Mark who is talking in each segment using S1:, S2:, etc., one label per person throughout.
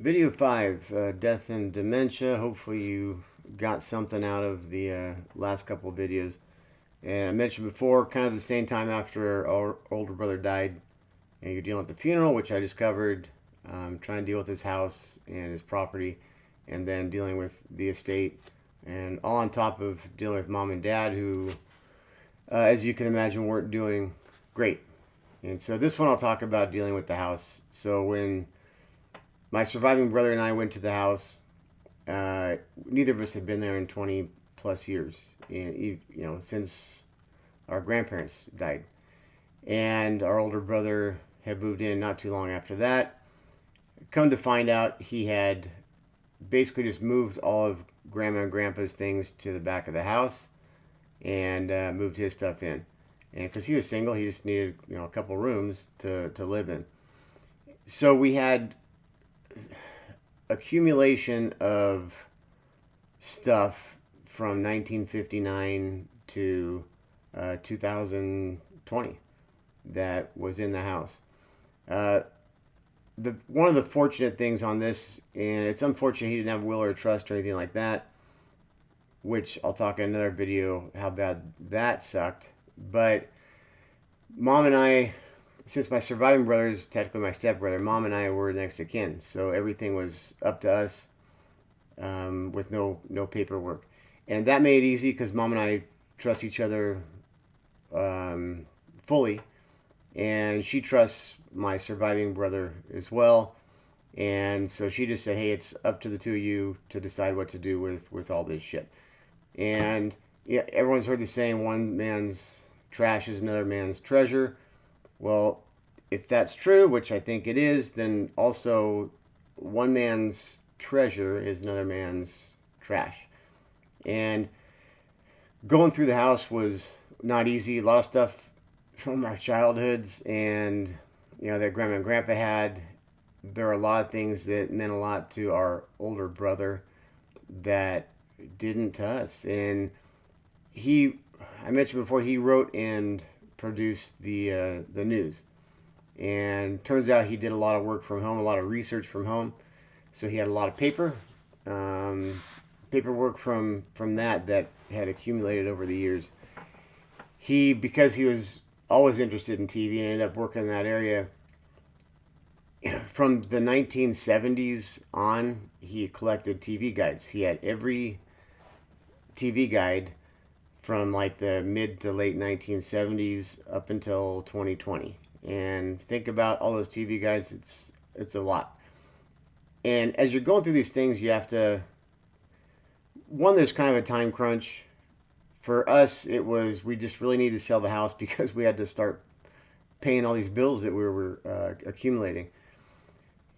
S1: Video 5, Death and Dementia. Hopefully, you got something out of the last couple of videos. And I mentioned before, kind of the same time after our older brother died, and you're dealing with the funeral, which I just covered, trying to deal with his house and his property, and then dealing with the estate, and all on top of dealing with mom and dad, who, as you can imagine, weren't doing great. And so this one I'll talk about dealing with the house. So when my surviving brother and I went to the house. Neither of us had been there in 20 plus years, and since our grandparents died, and our older brother had moved in not too long after that. Come to find out, he had basically just moved all of grandma and grandpa's things to the back of the house and moved his stuff in. And because he was single, he just needed a couple rooms to live in. So we had accumulation of stuff from 1959 to 2020 that was in the house. Uh, the one of the fortunate things on this, and it's unfortunate he didn't have a will or a trust or anything like that, which I'll talk in another video how bad that sucked. But mom and I, since my surviving brother is technically my stepbrother, mom and I were next of kin, so everything was up to us, with no paperwork, and that made it easy because mom and I trust each other fully, and she trusts my surviving brother as well, and so she just said, "Hey, it's up to the two of you to decide what to do with all this shit." And yeah, everyone's heard the saying, "One man's trash is another man's treasure." Well, if that's true, which I think it is, then also one man's treasure is another man's trash. And going through the house was not easy. A lot of stuff from our childhoods and that grandma and grandpa had. There are a lot of things that meant a lot to our older brother that didn't to us. And I mentioned before, he wrote and produced the news. And turns out he did a lot of work from home, a lot of research from home. So he had a lot of um, paperwork from that had accumulated over the years. Because he was always interested in TV and ended up working in that area. From the 1970s on, he collected TV guides. He had every TV guide from like the mid to late 1970s up until 2020. And think about all those TV guides. It's a lot. And as you're going through these things, you have to, one, there's kind of a time crunch. For us, it was, we just really needed to sell the house because we had to start paying all these bills that we were accumulating.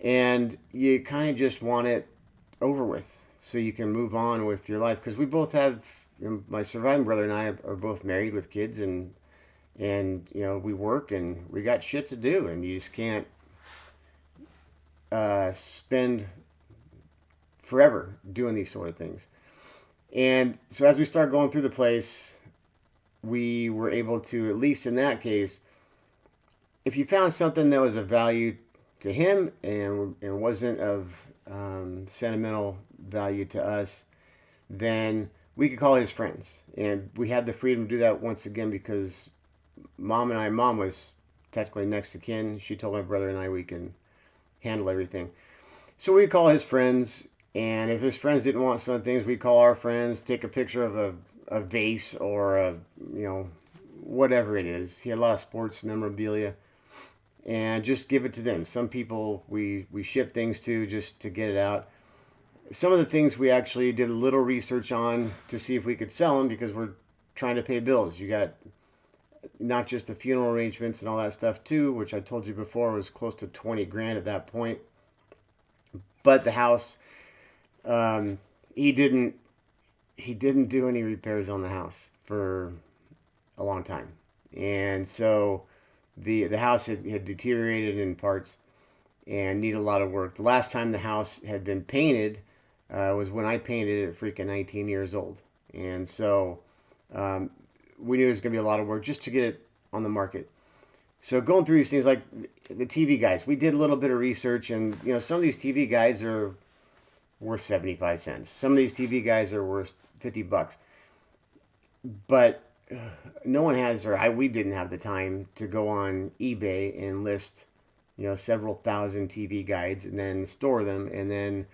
S1: And you kind of just want it over with so you can move on with your life. Because we both have, my surviving brother and I are both married with kids, and we work and we got shit to do, and you just can't spend forever doing these sort of things. And so as we start going through the place, we were able to, at least in that case, if you found something that was of value to him and wasn't of sentimental value to us, then we could call his friends. And we had the freedom to do that once again because mom was technically next to kin. She told my brother and I we can handle everything. So we call his friends, and if his friends didn't want some of the things, we call our friends, take a picture of a vase or whatever it is. He had a lot of sports memorabilia, and just give it to them. Some people we ship things to just to get it out. Some of the things we actually did a little research on to see if we could sell them because we're trying to pay bills. You got not just the funeral arrangements and all that stuff too, which I told you before was close to 20 grand at that point. But the house, um, he didn't do any repairs on the house for a long time, and so the house had deteriorated in parts and needed a lot of work. The last time the house had been painted was when I painted it at freaking 19 years old, and so um, we knew it was going to be a lot of work just to get it on the market. So going through these things like the TV guides, we did a little bit of research, and some of these TV guides are worth 75 cents. Some of these TV guides are worth $50. But no one has, we didn't have the time to go on eBay and list, several thousand TV guides and then store them and then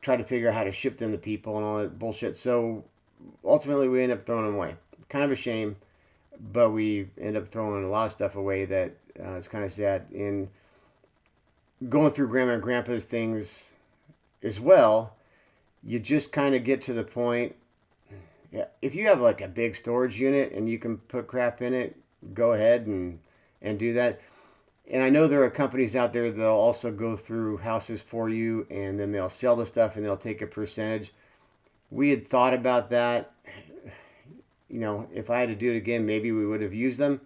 S1: try to figure out how to ship them to people and all that bullshit. So ultimately, we end up throwing them away. Kind of a shame, but we end up throwing a lot of stuff away that is kind of sad. And going through Grandma and Grandpa's things as well, you just kind of get to the point. Yeah, if you have like a big storage unit and you can put crap in it, go ahead and do that. And I know there are companies out there that'll also go through houses for you, and then they'll sell the stuff and they'll take a percentage. We had thought about that. If I had to do it again, maybe we would have used them.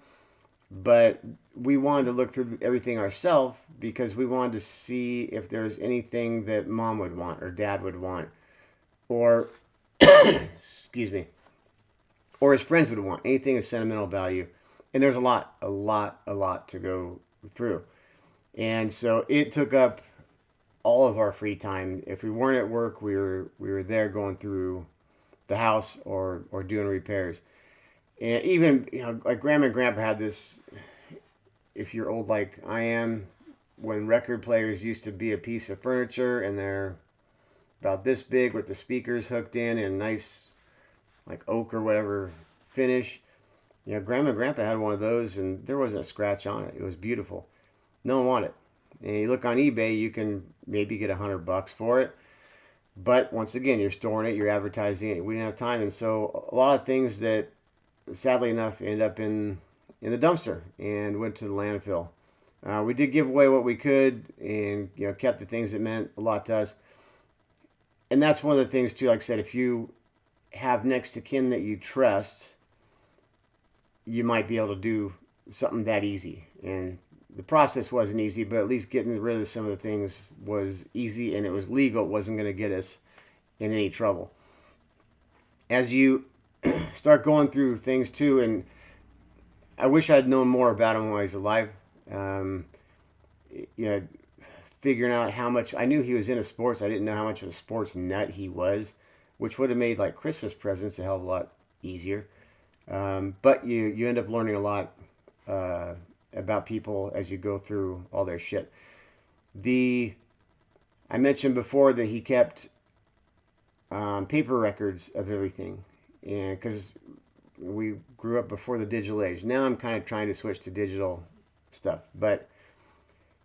S1: But we wanted to look through everything ourselves because we wanted to see if there's anything that Mom would want or Dad would want, or excuse me, or his friends would want, anything of sentimental value. And there's a lot to go through. And so it took up all of our free time. If we weren't at work, we were there going through the house or doing repairs. And even, like Grandma and Grandpa had this, if you're old like I am, when record players used to be a piece of furniture and they're about this big with the speakers hooked in and nice like oak or whatever finish. Grandma and Grandpa had one of those and there wasn't a scratch on it. It was beautiful. No one wanted it. And you look on eBay, you can maybe get $100 for it. But once again, you're storing it, you're advertising it. We didn't have time. And so a lot of things that sadly enough ended up in the dumpster and went to the landfill. We did give away what we could and kept the things that meant a lot to us. And that's one of the things too, like I said, if you have next to kin that you trust, you might be able to do something that easy. And the process wasn't easy, but at least getting rid of some of the things was easy and it was legal. It wasn't going to get us in any trouble. As you start going through things too, and I wish I'd known more about him when I was alive. Figuring out how much, I knew he was into sports. I didn't know how much of a sports nut he was, which would have made like Christmas presents a hell of a lot easier. But you end up learning a lot about people as you go through all their shit. I mentioned before that he kept paper records of everything, and because we grew up before the digital age. Now I'm kind of trying to switch to digital stuff, but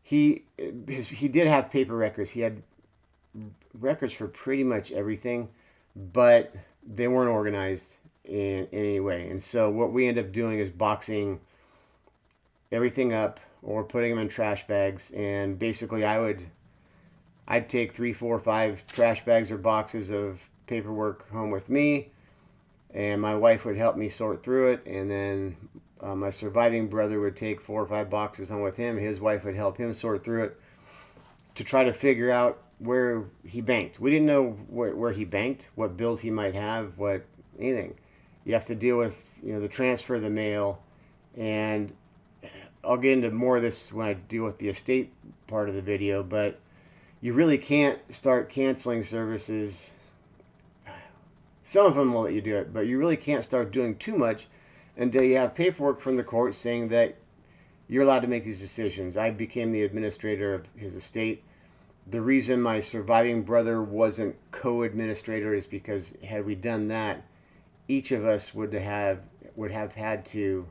S1: he did have paper records. He had records for pretty much everything, but they weren't organized in any way. And so what we end up doing is boxing everything up or putting them in trash bags. And basically I'd take 3, 4, 5 trash bags or boxes of paperwork home with me, and my wife would help me sort through it. And then my surviving brother would take 4 or 5 boxes home with him. His wife would help him sort through it to try to figure out where he banked. We didn't know where he banked, what bills he might have, what anything. You have to deal with the transfer of the mail, and I'll get into more of this when I deal with the estate part of the video, but you really can't start canceling services. Some of them will let you do it, but you really can't start doing too much until you have paperwork from the court saying that you're allowed to make these decisions. I became the administrator of his estate. The reason my surviving brother wasn't co-administrator is because had we done that, each of us would have had to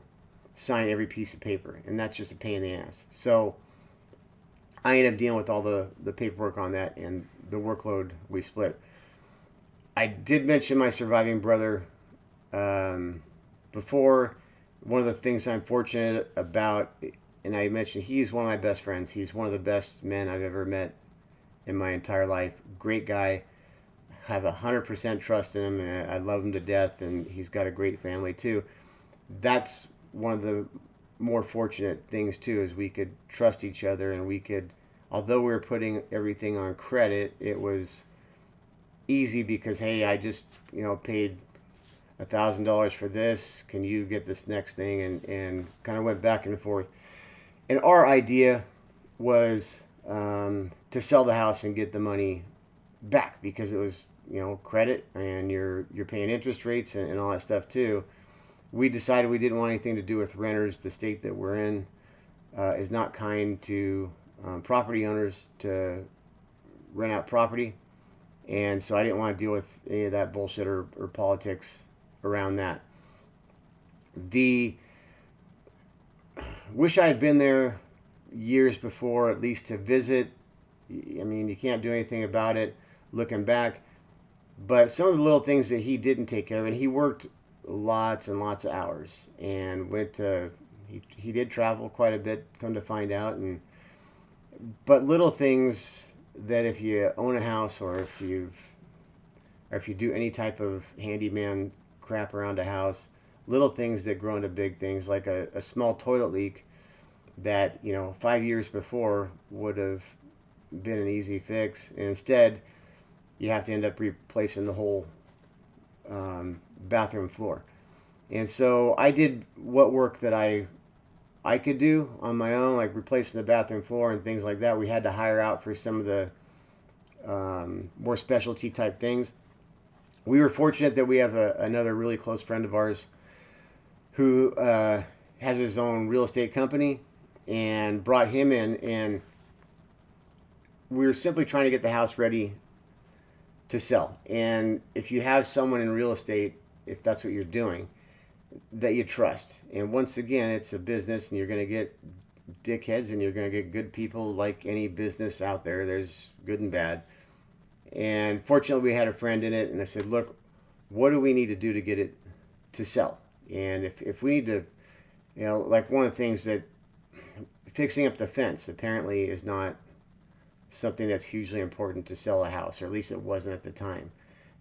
S1: sign every piece of paper, and that's just a pain in the ass. So I ended up dealing with all the paperwork on that, and the workload we split. I did mention my surviving brother before. One of the things I'm fortunate about, and I mentioned he's one of my best friends. He's one of the best men I've ever met in my entire life. Great guy. I have 100% trust in him, and I love him to death, and he's got a great family too. That's one of the more fortunate things too, is we could trust each other, and we could, although we were putting everything on credit, it was easy because, hey, I just paid $1,000 for this. Can you get this next thing? And kind of went back and forth. And our idea was to sell the house and get the money back, because it was, credit, and you're paying interest rates and all that stuff too. We decided we didn't want anything to do with renters. The state that we're in is not kind to property owners to rent out property. And so I didn't want to deal with any of that bullshit or politics around that. The wish I had been there years before, at least to visit. I mean, you can't do anything about it looking back. But some of the little things that he didn't take care of, and he worked lots and lots of hours, and he did travel quite a bit, come to find out. But little things that if you own a house, or if you do any type of handyman crap around a house, little things that grow into big things, like a small toilet leak that 5 years before would have been an easy fix, and instead you have to end up replacing the whole bathroom floor. And so I did what work that I could do on my own, like replacing the bathroom floor and things like that. We had to hire out for some of the more specialty type things. We were fortunate that we have another really close friend of ours who has his own real estate company, and brought him in, and we were simply trying to get the house ready to sell. And if you have someone in real estate, if that's what you're doing, that you trust, and once again, it's a business, and you're going to get dickheads and you're going to get good people, like any business out there. There's good and bad. And fortunately, we had a friend in it, and I said, look, what do we need to do to get it to sell? And if we need to, like one of the things that fixing up the fence apparently is not something that's hugely important to sell a house, or at least it wasn't at the time.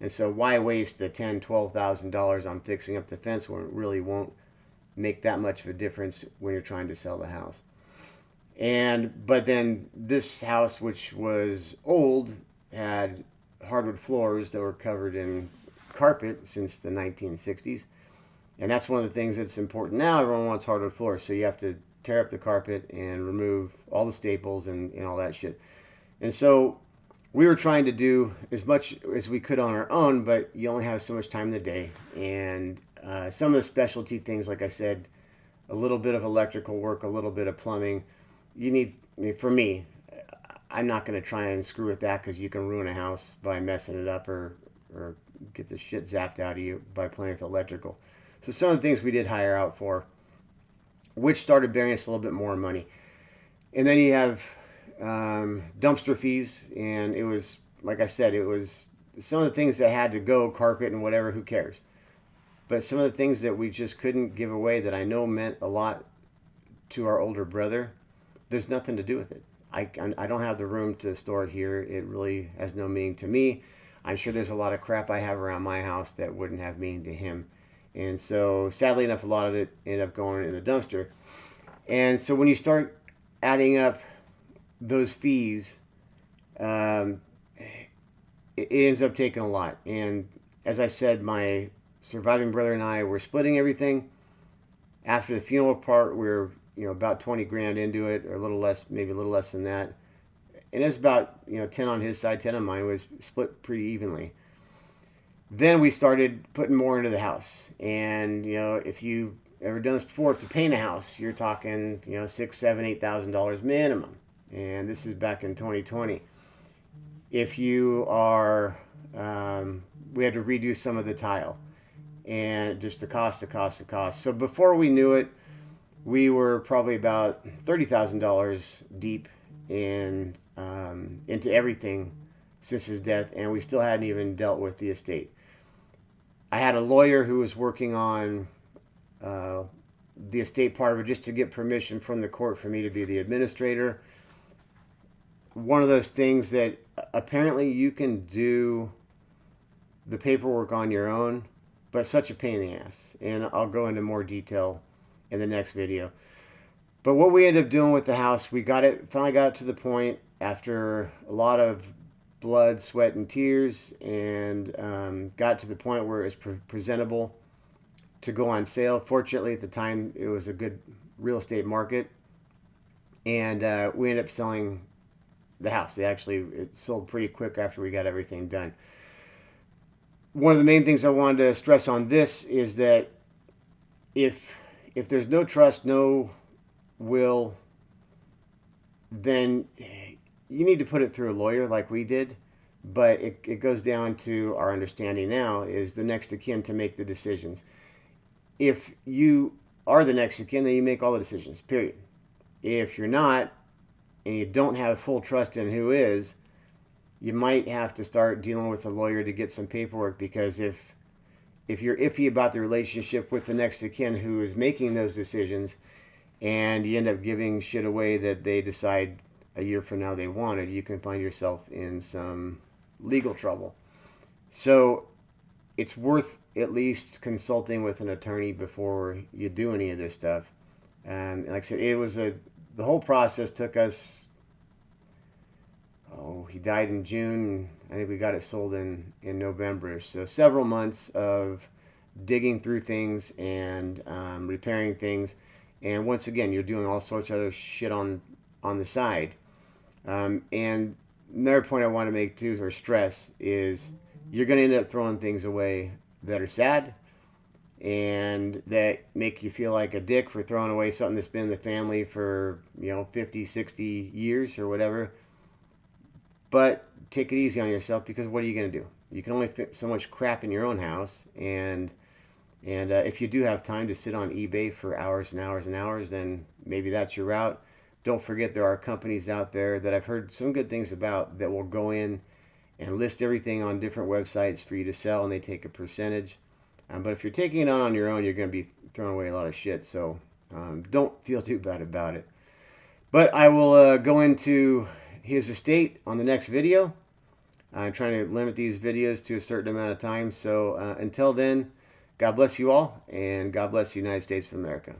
S1: And so why waste the $10,000-$12,000 on fixing up the fence when it really won't make that much of a difference when you're trying to sell the house? But then this house, which was old, had hardwood floors that were covered in carpet since the 1960s. And that's one of the things that's important now. Everyone wants hardwood floors, so you have to tear up the carpet and remove all the staples and all that shit. And so we were trying to do as much as we could on our own, but you only have so much time in the day. And some of the specialty things, like I said, a little bit of electrical work, a little bit of plumbing. For me, I'm not going to try and screw with that, because you can ruin a house by messing it up, or get the shit zapped out of you by playing with electrical. So some of the things we did hire out for, which started bearing us a little bit more money. And then you have dumpster fees, and it was, like I said, it was some of the things that had to go, carpet and whatever, who cares? But some of the things that we just couldn't give away that I know meant a lot to our older brother, there's nothing to do with it. I don't have the room to store it here. It really has no meaning to me. I'm sure there's a lot of crap I have around my house that wouldn't have meaning to him. And so, sadly enough, a lot of it ended up going in the dumpster. And so when you start adding up those fees, it ends up taking a lot. And as I said, my surviving brother and I were splitting everything. After the funeral part, we were about 20 grand into it, or a little less, maybe a little less than that. And it was about 10 on his side, 10 on mine. It was split pretty evenly. Then we started putting more into the house. And if you ever done this before, to paint a house, you're talking $6,000, $7,000, $8,000 minimum. And this is back in 2020. If you are, we had to redo some of the tile, and just the cost. So before we knew it, we were probably about $30,000 deep into everything since his death, and we still hadn't even dealt with the estate. I had a lawyer who was working on the estate part of it, just to get permission from the court for me to be the administrator. One of those things that apparently you can do the paperwork on your own, but such a pain in the ass. And I'll go into more detail in the next video. But what we ended up doing with the house, finally got it to the point, after a lot of blood, sweat, and tears, and got to the point where it's presentable. to go on sale. Fortunately, at the time, it was a good real estate market, and we ended up selling the house. It sold pretty quick after we got everything done. One of the main things I wanted to stress on this is that if there's no trust, no will, then you need to put it through a lawyer like we did. But it goes down to our understanding now is the next of kin to make the decisions. If you are the next of kin, then you make all the decisions, period. If you're not, and you don't have full trust in who is, you might have to start dealing with a lawyer to get some paperwork, because if you're iffy about the relationship with the next of kin who is making those decisions, and you end up giving shit away that they decide a year from now they wanted, you can find yourself in some legal trouble. So it's worth at least consulting with an attorney before you do any of this stuff. And like I said, the whole process took us, he died in June. I think we got it sold in November. So several months of digging through things and repairing things. And once again, you're doing all sorts of other shit on the side. And another point I want to make too, or stress, is you're going to end up throwing things away that are sad and that make you feel like a dick for throwing away something that's been in the family for 50, 60 years or whatever. But take it easy on yourself, because what are you going to do? You can only fit so much crap in your own house, and if you do have time to sit on eBay for hours and hours and hours, then maybe that's your route. Don't forget there are companies out there that I've heard some good things about that will go in and list everything on different websites for you to sell, and they take a percentage. But if you're taking it on your own, you're going to be throwing away a lot of shit. So don't feel too bad about it. But I will go into his estate on the next video. I'm trying to limit these videos to a certain amount of time. So until then, God bless you all, and God bless the United States of America.